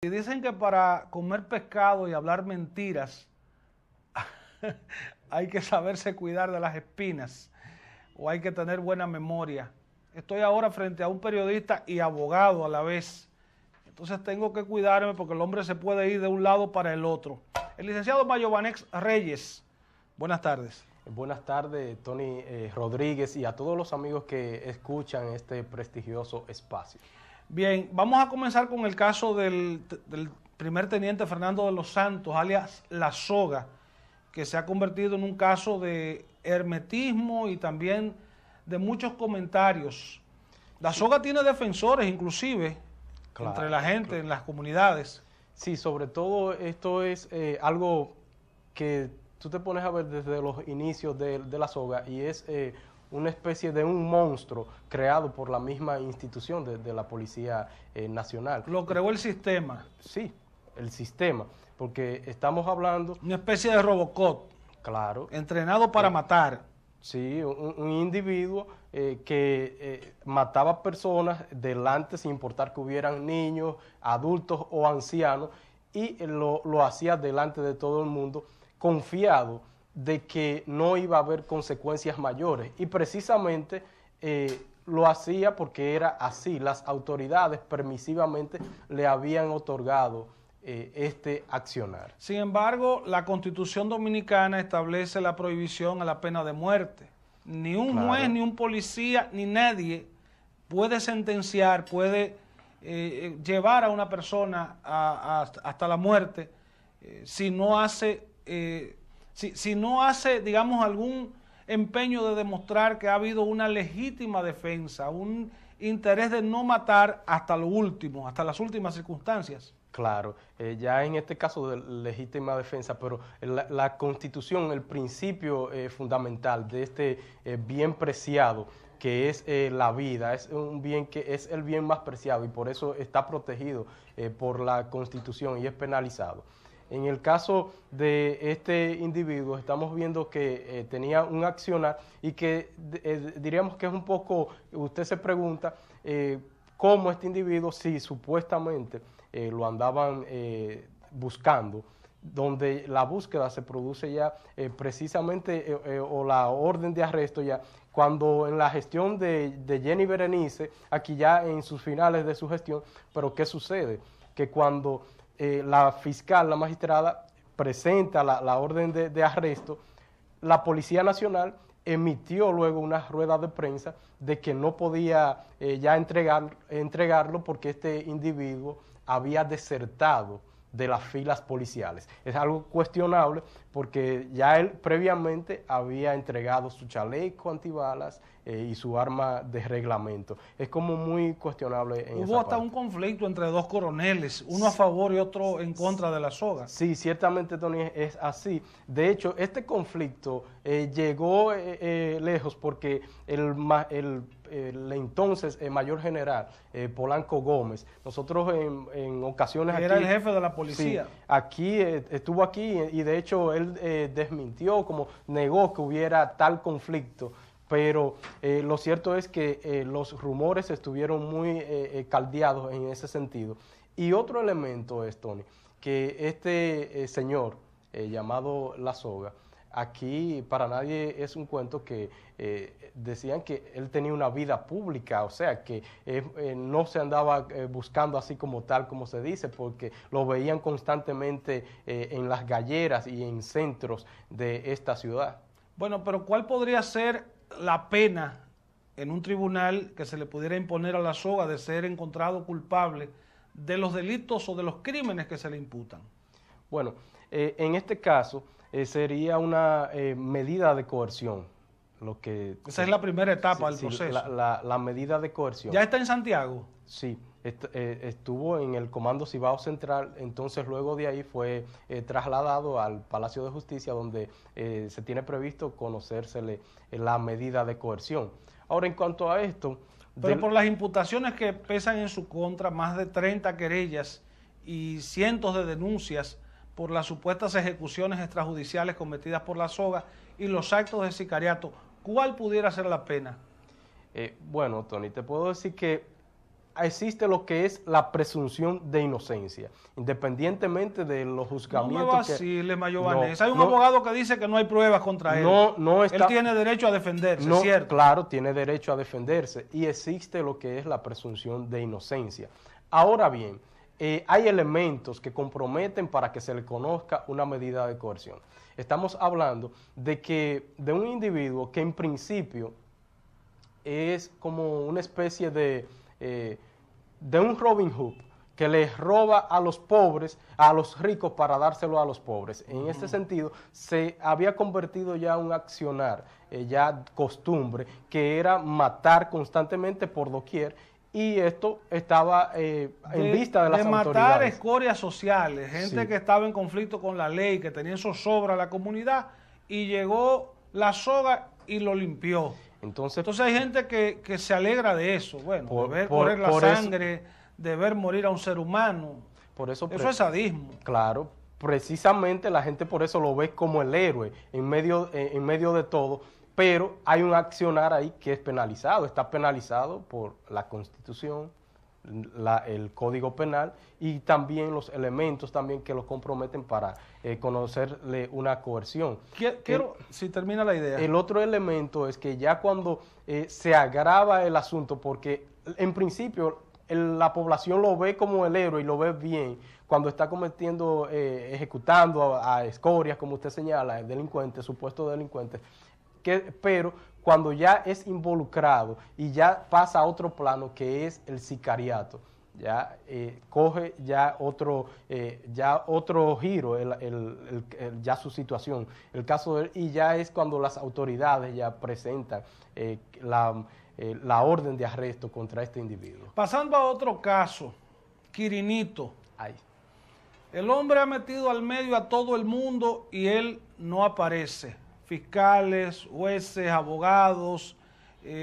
Y dicen que para comer pescado y hablar mentiras hay que saberse cuidar de las espinas o hay que tener buena memoria. Estoy ahora frente a un periodista y abogado a la vez. Entonces tengo que cuidarme porque el hombre se puede ir de un lado para el otro. El licenciado Mayovanex Reyes, buenas tardes. Buenas tardes, Tony Rodríguez, y a todos los amigos que escuchan este prestigioso espacio. Bien, vamos a comenzar con el caso del primer teniente Fernando de los Santos, alias La Soga, que se ha convertido en un caso de hermetismo y también de muchos comentarios. La Soga tiene defensores, inclusive, claro, entre la gente, claro, en las comunidades. Sí, sobre todo esto es algo que tú te pones a ver desde los inicios de La Soga y es una especie de un monstruo creado por la misma institución de la Policía Nacional. Lo creó el sistema. Sí, el sistema, porque estamos hablando... Una especie de Robocop. Claro. Entrenado para matar. Sí, un individuo que mataba personas delante sin importar que hubieran niños, adultos o ancianos, y lo hacía delante de todo el mundo, confiado de que no iba a haber consecuencias mayores. Y precisamente lo hacía porque era así. Las autoridades permisivamente le habían otorgado este accionar. Sin embargo, la Constitución Dominicana establece la prohibición a la pena de muerte. Ni un juez, ni un policía, ni nadie puede sentenciar, puede llevar a una persona hasta la muerte si no hace, digamos, algún empeño de demostrar que ha habido una legítima defensa, un interés de no matar hasta lo último, hasta las últimas circunstancias. Claro, ya en este caso de legítima defensa, pero la Constitución, el principio fundamental de este bien preciado, que es la vida, es un bien que es el bien más preciado y por eso está protegido por la Constitución y es penalizado. En el caso de este individuo estamos viendo que tenía un accionar y que diríamos que es un poco, usted se pregunta cómo este individuo, si supuestamente lo andaban buscando, donde la búsqueda se produce ya precisamente, o la orden de arresto ya, cuando en la gestión de Jenny Berenice, aquí ya en sus finales de su gestión, pero ¿qué sucede? Que cuando la fiscal, la magistrada, presenta la orden de arresto, la Policía Nacional emitió luego una rueda de prensa de que no podía ya entregarlo porque este individuo había desertado de las filas policiales. Es algo cuestionable porque ya él previamente había entregado su chaleco antibalas y su arma de reglamento. Es como muy cuestionable en Hubo hasta un conflicto entre dos coroneles, uno a favor y otro en contra de La Soga. Sí, ciertamente, Tony, es así. De hecho, este conflicto llegó lejos porque el entonces mayor general Polanco Gómez, nosotros en ocasiones que era el jefe de la policía. Sí, aquí estuvo aquí y de hecho él desmintió, como negó que hubiera tal conflicto, pero lo cierto es que los rumores estuvieron muy caldeados en ese sentido. Y otro elemento es, Tony, que este señor llamado La Soga, aquí para nadie es un cuento que decían que él tenía una vida pública, o sea, que no se andaba buscando así como tal, como se dice, porque lo veían constantemente en las galleras y en centros de esta ciudad. Bueno, pero ¿cuál podría ser la pena en un tribunal que se le pudiera imponer a La Soga de ser encontrado culpable de los delitos o de los crímenes que se le imputan? Bueno, en este caso sería una medida de coerción. Esa es la primera etapa del proceso. La medida de coerción. ¿Ya está en Santiago? Sí, estuvo en el Comando Cibao Central, entonces luego de ahí fue trasladado al Palacio de Justicia, donde se tiene previsto conocérsele la medida de coerción. Ahora, en cuanto a esto... Pero por las imputaciones que pesan en su contra, más de 30 querellas y cientos de denuncias por las supuestas ejecuciones extrajudiciales cometidas por La Soga y los actos de sicariato, ¿cuál pudiera ser la pena? Bueno, Tony, te puedo decir que existe lo que es la presunción de inocencia, independientemente de los No juzgamientos. me vacile, Mayo No, Vanessa. Hay un no, abogado que dice que no hay pruebas contra él. Él tiene derecho a defenderse, no, ¿cierto? claro, tiene derecho a defenderse y existe lo que es la presunción de inocencia. Ahora bien, hay elementos que comprometen para que se le conozca una medida de coerción. Estamos hablando de un individuo que en principio es como una especie de un Robin Hood, que les roba a los pobres, a los ricos para dárselo a los pobres. En este sentido, se había convertido ya un accionar, ya costumbre, que era matar constantemente por doquier, y esto estaba en vista de las autoridades. De matar escorias sociales, gente Sí. que estaba en conflicto con la ley, que tenía en zozobra a la comunidad, y llegó la soga y lo limpió. Entonces hay gente que se alegra de eso, bueno, de ver correr la sangre, de ver morir a un ser humano. Por eso es sadismo. Claro, precisamente la gente por eso lo ve como el héroe en medio de todo, pero hay un accionar ahí que es penalizado, está penalizado por la Constitución, el Código Penal y también los elementos también que lo comprometen para conocerle una coerción. Si termina la idea. El otro elemento es que ya cuando se agrava el asunto, porque en principio la población lo ve como el héroe y lo ve bien, cuando está cometiendo, ejecutando a escorias, como usted señala, delincuentes, supuestos delincuentes, pero cuando ya es involucrado y ya pasa a otro plano que es el sicariato, ya coge ya otro giro ya su situación, el caso de él, y ya es cuando las autoridades ya presentan la orden de arresto contra este individuo. Pasando a otro caso, Quirinito. Ay. El hombre ha metido al medio a todo el mundo y él no aparece. Fiscales, jueces, abogados,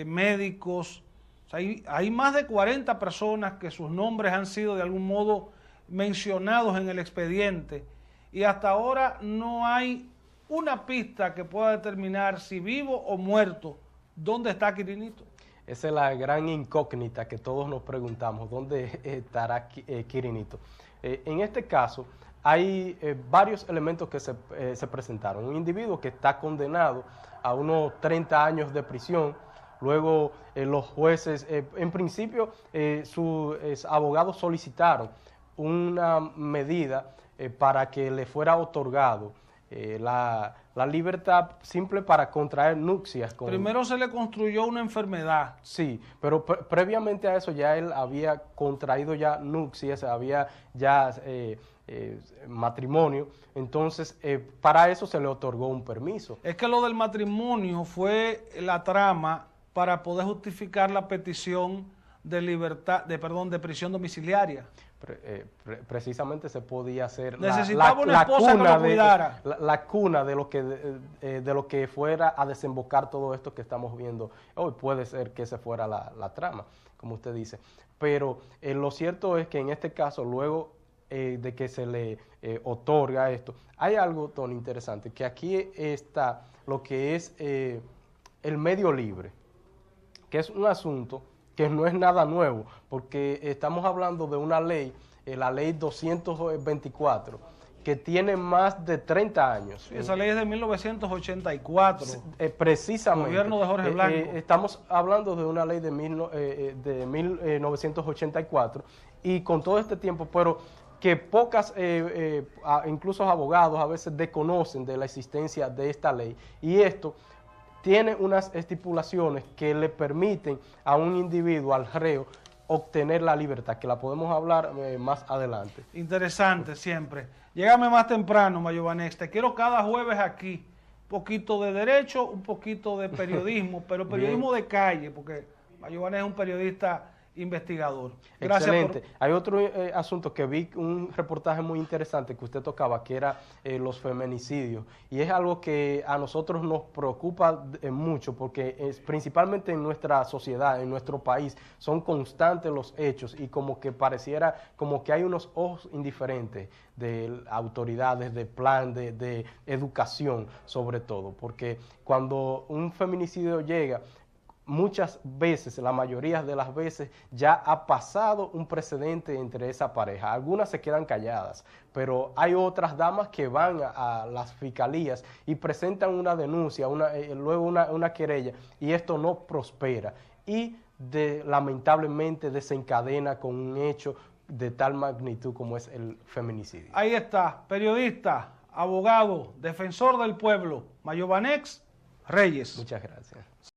médicos. O sea, hay más de 40 personas que sus nombres han sido de algún modo mencionados en el expediente y hasta ahora no hay una pista que pueda determinar si vivo o muerto, ¿dónde está Quirinito? Esa es la gran incógnita que todos nos preguntamos, ¿dónde estará Quirinito? En este caso, hay varios elementos que se presentaron. Un individuo que está condenado a unos 30 años de prisión, luego los jueces, en principio sus abogados solicitaron una medida para que le fuera otorgado la libertad simple para contraer nupcias. Primero se le construyó una enfermedad. Sí, pero previamente a eso ya él había contraído ya nupcias, había ya matrimonio, entonces para eso se le otorgó un permiso. Es que lo del matrimonio fue la trama para poder justificar la petición de libertad, de prisión domiciliaria. Precisamente se podía hacer necesitaba una esposa que lo cuidara. La cuna de lo que fuera a desembocar todo esto que estamos viendo hoy. Puede ser que esa fuera la trama, como usted dice. Pero lo cierto es que en este caso, luego de que se le otorga esto, hay algo tan interesante, que aquí está lo que es el medio libre, que es un asunto que no es nada nuevo, porque estamos hablando de una ley, la ley 224, que tiene más de 30 años. Esa ley es de 1984. Precisamente. Gobierno de Jorge Blanco. Estamos hablando de una ley de 1984, y con todo este tiempo, pero que pocas, incluso abogados a veces desconocen de la existencia de esta ley, y esto tiene unas estipulaciones que le permiten a un individuo, al reo, obtener la libertad, que la podemos hablar más adelante. Interesante siempre. Llégame más temprano, Mayo Vanessa. Te quiero cada jueves aquí. Un poquito de derecho, un poquito de periodismo, pero periodismo de calle, porque Mayo Vanessa es un periodista investigador. Gracias. Excelente. Hay otro asunto que vi, un reportaje muy interesante que usted tocaba, que era los feminicidios, y es algo que a nosotros nos preocupa mucho, porque principalmente en nuestra sociedad, en nuestro país, son constantes los hechos, y como que pareciera como que hay unos ojos indiferentes de autoridades, de plan, de educación sobre todo, porque cuando un feminicidio llega, muchas veces, la mayoría de las veces, ya ha pasado un precedente entre esa pareja. Algunas se quedan calladas, pero hay otras damas que van a las fiscalías y presentan una denuncia, luego una querella, y esto no prospera. Y lamentablemente desencadena con un hecho de tal magnitud como es el feminicidio. Ahí está, periodista, abogado, defensor del pueblo, Mayobanex Reyes. Muchas gracias.